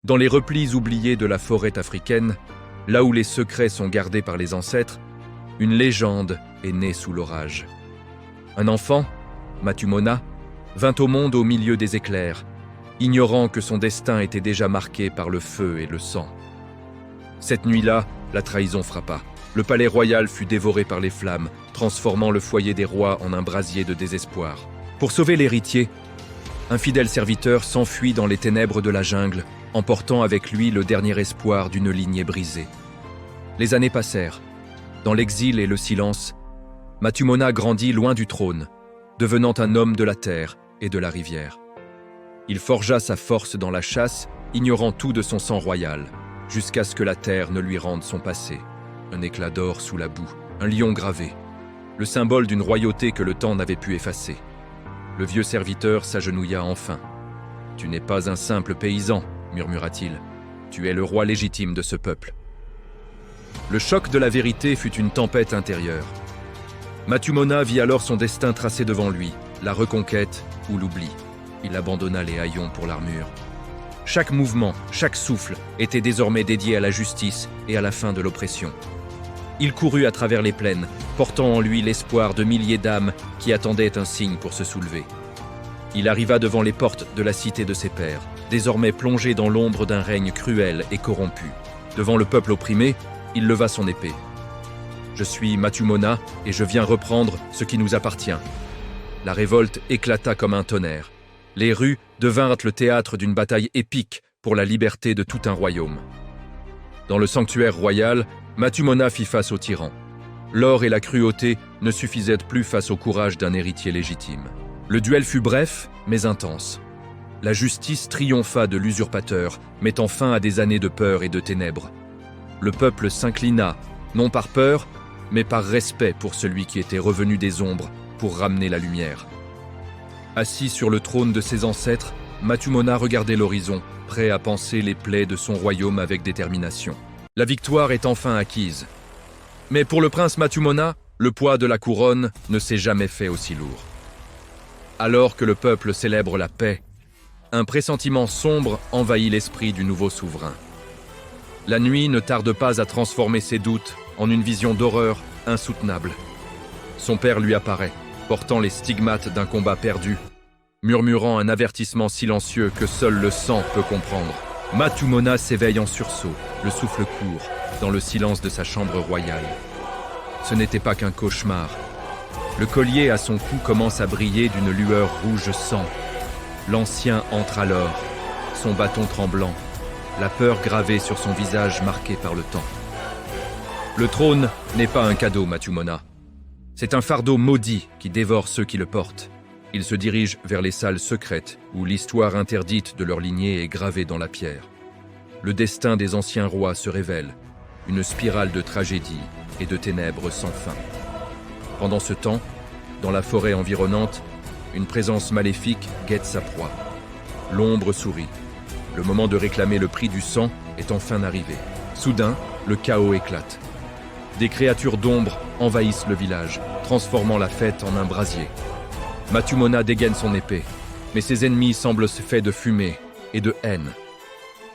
Dans les replis oubliés de la forêt africaine, là où les secrets sont gardés par les ancêtres, une légende est née sous l'orage. Un enfant, Matumona, vint au monde au milieu des éclairs, ignorant que son destin était déjà marqué par le feu et le sang. Cette nuit-là, la trahison frappa. Le palais royal fut dévoré par les flammes, transformant le foyer des rois en un brasier de désespoir. Pour sauver l'héritier, un fidèle serviteur s'enfuit dans les ténèbres de la jungle, emportant avec lui le dernier espoir d'une lignée brisée. Les années passèrent. Dans l'exil et le silence, Matumona grandit loin du trône, devenant un homme de la terre et de la rivière. Il forgea sa force dans la chasse, ignorant tout de son sang royal, jusqu'à ce que la terre ne lui rende son passé. Un éclat d'or sous la boue, un lion gravé, le symbole d'une royauté que le temps n'avait pu effacer. Le vieux serviteur s'agenouilla enfin. « Tu n'es pas un simple paysan, » murmura-t-il. « Tu es le roi légitime de ce peuple. » Le choc de la vérité fut une tempête intérieure. Matumona vit alors son destin tracé devant lui, la reconquête ou l'oubli. Il abandonna les haillons pour l'armure. Chaque mouvement, chaque souffle était désormais dédié à la justice et à la fin de l'oppression. Il courut à travers les plaines, portant en lui l'espoir de milliers d'âmes qui attendaient un signe pour se soulever. Il arriva devant les portes de la cité de ses pères, désormais plongé dans l'ombre d'un règne cruel et corrompu. Devant le peuple opprimé, il leva son épée. « Je suis Matumona et je viens reprendre ce qui nous appartient. » La révolte éclata comme un tonnerre. Les rues devinrent le théâtre d'une bataille épique pour la liberté de tout un royaume. Dans le sanctuaire royal, Matumona fit face aux tyrans. L'or et la cruauté ne suffisaient plus face au courage d'un héritier légitime. Le duel fut bref, mais intense. La justice triompha de l'usurpateur, mettant fin à des années de peur et de ténèbres. Le peuple s'inclina, non par peur, mais par respect pour celui qui était revenu des ombres pour ramener la lumière. Assis sur le trône de ses ancêtres, Matumona regardait l'horizon, prêt à panser les plaies de son royaume avec détermination. La victoire est enfin acquise. Mais pour le prince Matumona, le poids de la couronne ne s'est jamais fait aussi lourd. Alors que le peuple célèbre la paix, un pressentiment sombre envahit l'esprit du nouveau souverain. La nuit ne tarde pas à transformer ses doutes en une vision d'horreur insoutenable. Son père lui apparaît, portant les stigmates d'un combat perdu, murmurant un avertissement silencieux que seul le sang peut comprendre. Matumona s'éveille en sursaut, le souffle court, dans le silence de sa chambre royale. Ce n'était pas qu'un cauchemar. Le collier à son cou commence à briller d'une lueur rouge sang. L'ancien entre alors, son bâton tremblant, la peur gravée sur son visage marqué par le temps. Le trône n'est pas un cadeau, Matumona. C'est un fardeau maudit qui dévore ceux qui le portent. Il se dirige vers les salles secrètes où l'histoire interdite de leur lignée est gravée dans la pierre. Le destin des anciens rois se révèle, une spirale de tragédie et de ténèbres sans fin. Pendant ce temps, dans la forêt environnante, une présence maléfique guette sa proie. L'ombre sourit. Le moment de réclamer le prix du sang est enfin arrivé. Soudain, le chaos éclate. Des créatures d'ombre envahissent le village, transformant la fête en un brasier. Matumona dégaine son épée, mais ses ennemis semblent faits de fumée et de haine.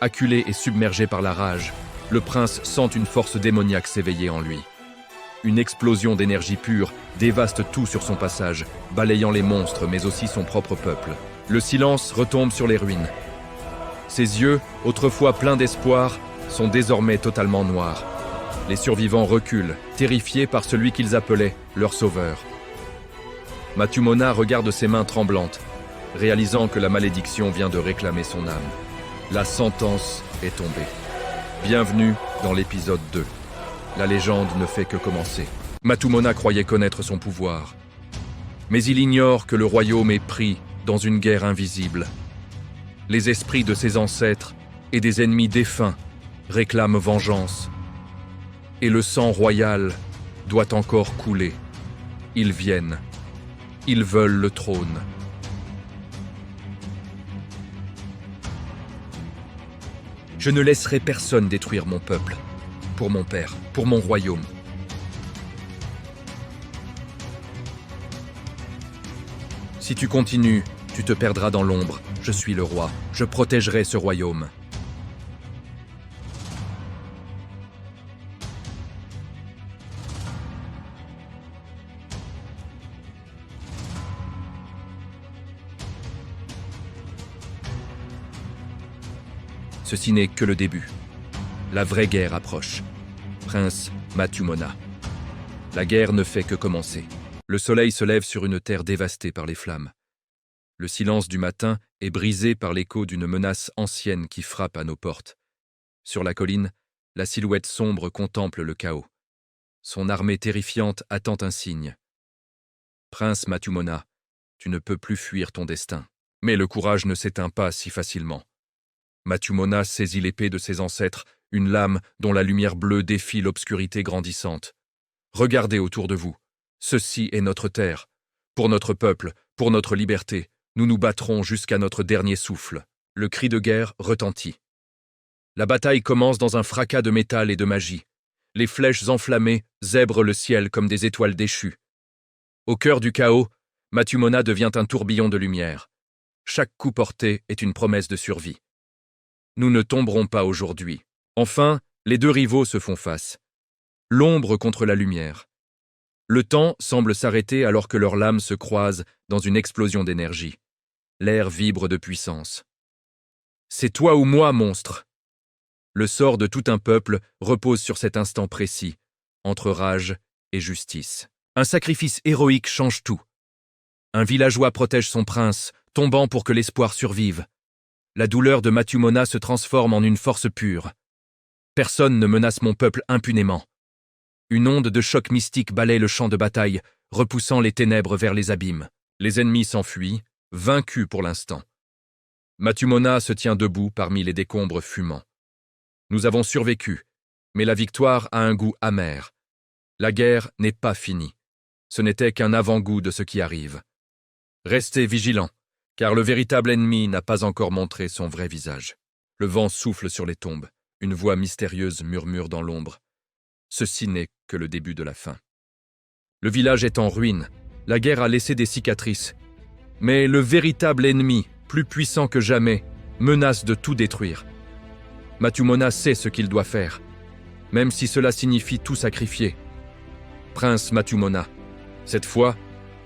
Acculé et submergé par la rage, le prince sent une force démoniaque s'éveiller en lui. Une explosion d'énergie pure dévaste tout sur son passage, balayant les monstres mais aussi son propre peuple. Le silence retombe sur les ruines. Ses yeux, autrefois pleins d'espoir, sont désormais totalement noirs. Les survivants reculent, terrifiés par celui qu'ils appelaient leur sauveur. Matumona regarde ses mains tremblantes, réalisant que la malédiction vient de réclamer son âme. La sentence est tombée. Bienvenue dans l'épisode 2. La légende ne fait que commencer. Matumona croyait connaître son pouvoir. Mais il ignore que le royaume est pris dans une guerre invisible. Les esprits de ses ancêtres et des ennemis défunts réclament vengeance. Et le sang royal doit encore couler. Ils viennent. Ils veulent le trône. Je ne laisserai personne détruire mon peuple. Pour mon père, pour mon royaume. Si tu continues, tu te perdras dans l'ombre. Je suis le roi. Je protégerai ce royaume. Ceci n'est que le début. La vraie guerre approche. Prince Matumona. La guerre ne fait que commencer. Le soleil se lève sur une terre dévastée par les flammes. Le silence du matin est brisé par l'écho d'une menace ancienne qui frappe à nos portes. Sur la colline, la silhouette sombre contemple le chaos. Son armée terrifiante attend un signe. Prince Matumona, tu ne peux plus fuir ton destin. Mais le courage ne s'éteint pas si facilement. Matumona saisit l'épée de ses ancêtres, une lame dont la lumière bleue défie l'obscurité grandissante. Regardez autour de vous. Ceci est notre terre. Pour notre peuple, pour notre liberté, nous nous battrons jusqu'à notre dernier souffle. Le cri de guerre retentit. La bataille commence dans un fracas de métal et de magie. Les flèches enflammées zèbrent le ciel comme des étoiles déchues. Au cœur du chaos, Matumona devient un tourbillon de lumière. Chaque coup porté est une promesse de survie. Nous ne tomberons pas aujourd'hui. Enfin, les deux rivaux se font face. L'ombre contre la lumière. Le temps semble s'arrêter alors que leurs lames se croisent dans une explosion d'énergie. L'air vibre de puissance. C'est toi ou moi, monstre! Le sort de tout un peuple repose sur cet instant précis, entre rage et justice. Un sacrifice héroïque change tout. Un villageois protège son prince, tombant pour que l'espoir survive. La douleur de Matumona se transforme en une force pure. Personne ne menace mon peuple impunément. Une onde de choc mystique balaie le champ de bataille, repoussant les ténèbres vers les abîmes. Les ennemis s'enfuient, vaincus pour l'instant. Matumona se tient debout parmi les décombres fumants. Nous avons survécu, mais la victoire a un goût amer. La guerre n'est pas finie. Ce n'était qu'un avant-goût de ce qui arrive. Restez vigilants, car le véritable ennemi n'a pas encore montré son vrai visage. Le vent souffle sur les tombes, une voix mystérieuse murmure dans l'ombre. Ceci n'est que le début de la fin. Le village est en ruine, la guerre a laissé des cicatrices. Mais le véritable ennemi, plus puissant que jamais, menace de tout détruire. Matumona sait ce qu'il doit faire, même si cela signifie tout sacrifier. Prince Matumona, cette fois,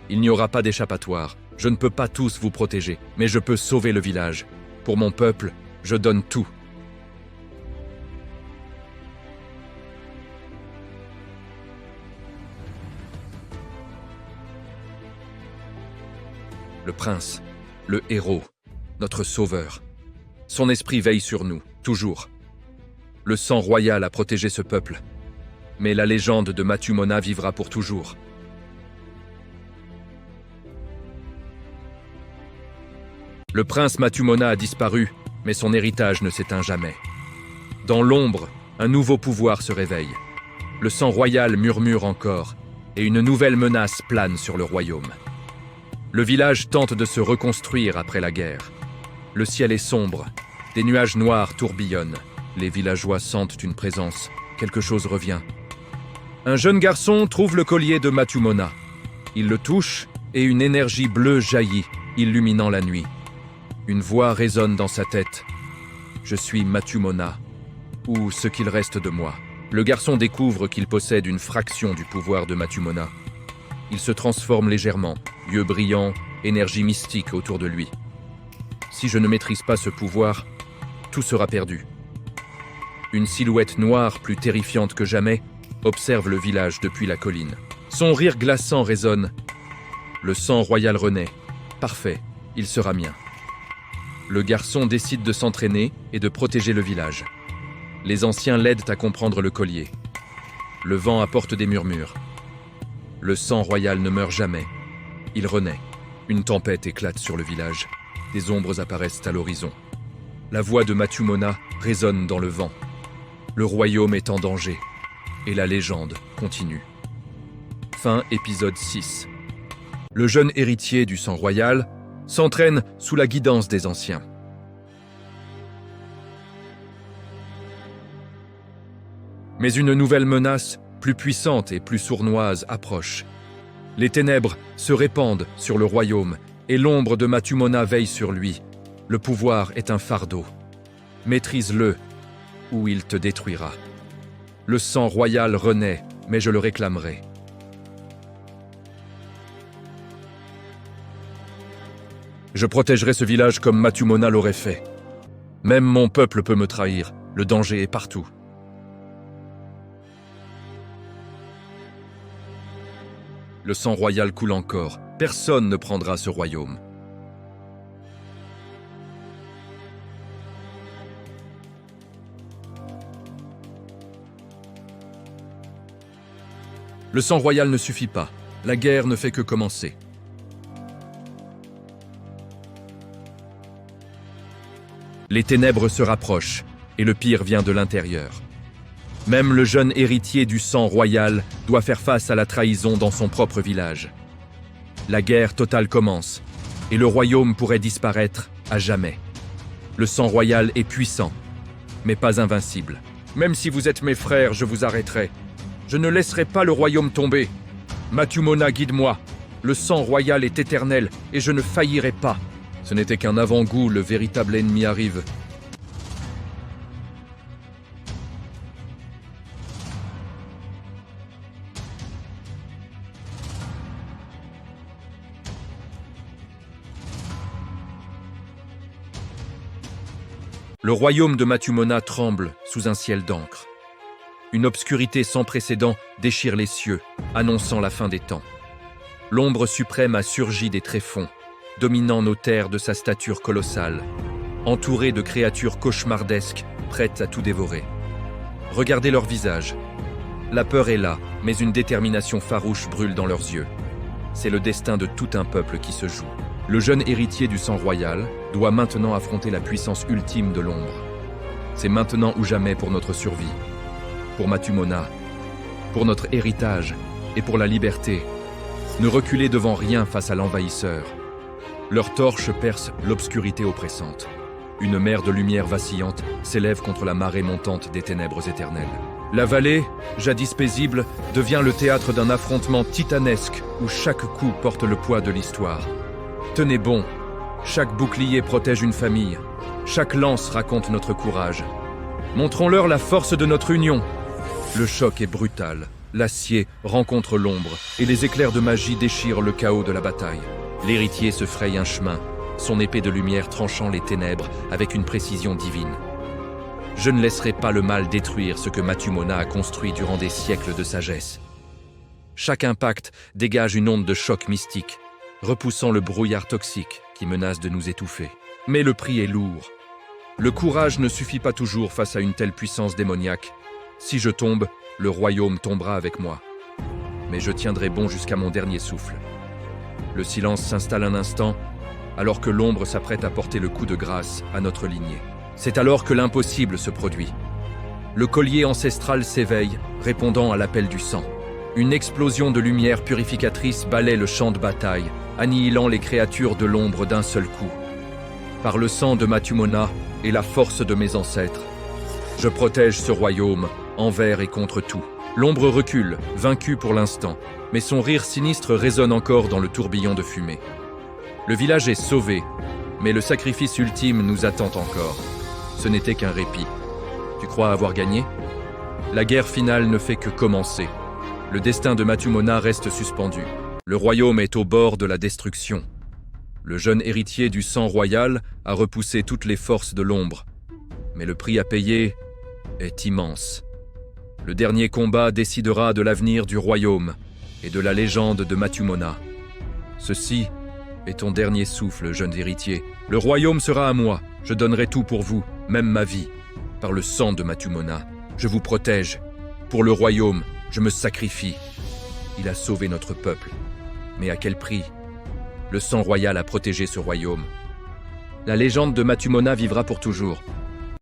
il n'y aura pas d'échappatoire. Je ne peux pas tous vous protéger, mais je peux sauver le village. Pour mon peuple, je donne tout. Le prince, le héros, notre sauveur. Son esprit veille sur nous, toujours. Le sang royal a protégé ce peuple. Mais la légende de Matumona vivra pour toujours. Le prince Matumona a disparu, mais son héritage ne s'éteint jamais. Dans l'ombre, un nouveau pouvoir se réveille. Le sang royal murmure encore, et une nouvelle menace plane sur le royaume. Le village tente de se reconstruire après la guerre. Le ciel est sombre, des nuages noirs tourbillonnent. Les villageois sentent une présence, quelque chose revient. Un jeune garçon trouve le collier de Matumona. Il le touche, et une énergie bleue jaillit, illuminant la nuit. Une voix résonne dans sa tête. Je suis Matumona, ou ce qu'il reste de moi. Le garçon découvre qu'il possède une fraction du pouvoir de Matumona. Il se transforme légèrement, yeux brillants, énergie mystique autour de lui. Si je ne maîtrise pas ce pouvoir, tout sera perdu. Une silhouette noire plus terrifiante que jamais observe le village depuis la colline. Son rire glaçant résonne. Le sang royal renaît. Parfait, il sera mien. Le garçon décide de s'entraîner et de protéger le village. Les anciens l'aident à comprendre le collier. Le vent apporte des murmures. Le sang royal ne meurt jamais. Il renaît. Une tempête éclate sur le village. Des ombres apparaissent à l'horizon. La voix de Matumona résonne dans le vent. Le royaume est en danger. Et la légende continue. Fin épisode 6. Le jeune héritier du sang royal s'entraîne sous la guidance des anciens. Mais une nouvelle menace, plus puissante et plus sournoise, approche. Les ténèbres se répandent sur le royaume et l'ombre de Matumona veille sur lui. Le pouvoir est un fardeau. Maîtrise-le, ou il te détruira. Le sang royal renaît, mais je le réclamerai. Je protégerai ce village comme Matumona l'aurait fait. Même mon peuple peut me trahir, le danger est partout. Le sang royal coule encore, personne ne prendra ce royaume. Le sang royal ne suffit pas, la guerre ne fait que commencer. Les ténèbres se rapprochent, et le pire vient de l'intérieur. Même le jeune héritier du sang royal doit faire face à la trahison dans son propre village. La guerre totale commence, et le royaume pourrait disparaître à jamais. Le sang royal est puissant, mais pas invincible. Même si vous êtes mes frères, je vous arrêterai. Je ne laisserai pas le royaume tomber. Matumona, guide-moi. Le sang royal est éternel, et je ne faillirai pas. Ce n'était qu'un avant-goût, le véritable ennemi arrive. Le royaume de Matumona tremble sous un ciel d'encre. Une obscurité sans précédent déchire les cieux, annonçant la fin des temps. L'ombre suprême a surgi des tréfonds, dominant nos terres de sa stature colossale, entourée de créatures cauchemardesques, prêtes à tout dévorer. Regardez leurs visages. La peur est là, mais une détermination farouche brûle dans leurs yeux. C'est le destin de tout un peuple qui se joue. Le jeune héritier du sang royal doit maintenant affronter la puissance ultime de l'ombre. C'est maintenant ou jamais pour notre survie, pour Matumona, pour notre héritage et pour la liberté. Ne reculez devant rien face à l'envahisseur. Leurs torches percent l'obscurité oppressante. Une mer de lumière vacillante s'élève contre la marée montante des ténèbres éternelles. La vallée, jadis paisible, devient le théâtre d'un affrontement titanesque où chaque coup porte le poids de l'histoire. Tenez bon, chaque bouclier protège une famille, chaque lance raconte notre courage. Montrons-leur la force de notre union. Le choc est brutal, l'acier rencontre l'ombre et les éclairs de magie déchirent le chaos de la bataille. L'héritier se fraye un chemin, son épée de lumière tranchant les ténèbres avec une précision divine. Je ne laisserai pas le mal détruire ce que Matumona a construit durant des siècles de sagesse. Chaque impact dégage une onde de choc mystique, repoussant le brouillard toxique qui menace de nous étouffer. Mais le prix est lourd. Le courage ne suffit pas toujours face à une telle puissance démoniaque. Si je tombe, le royaume tombera avec moi. Mais je tiendrai bon jusqu'à mon dernier souffle. Le silence s'installe un instant, alors que l'ombre s'apprête à porter le coup de grâce à notre lignée. C'est alors que l'impossible se produit. Le collier ancestral s'éveille, répondant à l'appel du sang. Une explosion de lumière purificatrice balaie le champ de bataille, annihilant les créatures de l'ombre d'un seul coup. Par le sang de Matumona et la force de mes ancêtres, je protège ce royaume, envers et contre tout. L'ombre recule, vaincue pour l'instant, mais son rire sinistre résonne encore dans le tourbillon de fumée. Le village est sauvé, mais le sacrifice ultime nous attend encore. Ce n'était qu'un répit. Tu crois avoir gagné? La guerre finale ne fait que commencer. Le destin de Matumona reste suspendu. Le royaume est au bord de la destruction. Le jeune héritier du sang royal a repoussé toutes les forces de l'ombre. Mais le prix à payer est immense. Le dernier combat décidera de l'avenir du royaume et de la légende de Matumona. Ceci est ton dernier souffle, jeune héritier. Le royaume sera à moi. Je donnerai tout pour vous, même ma vie. Par le sang de Matumona, je vous protège. Pour le royaume, je me sacrifie. Il a sauvé notre peuple. Mais à quel prix? Le sang royal a protégé ce royaume. La légende de Matumona vivra pour toujours.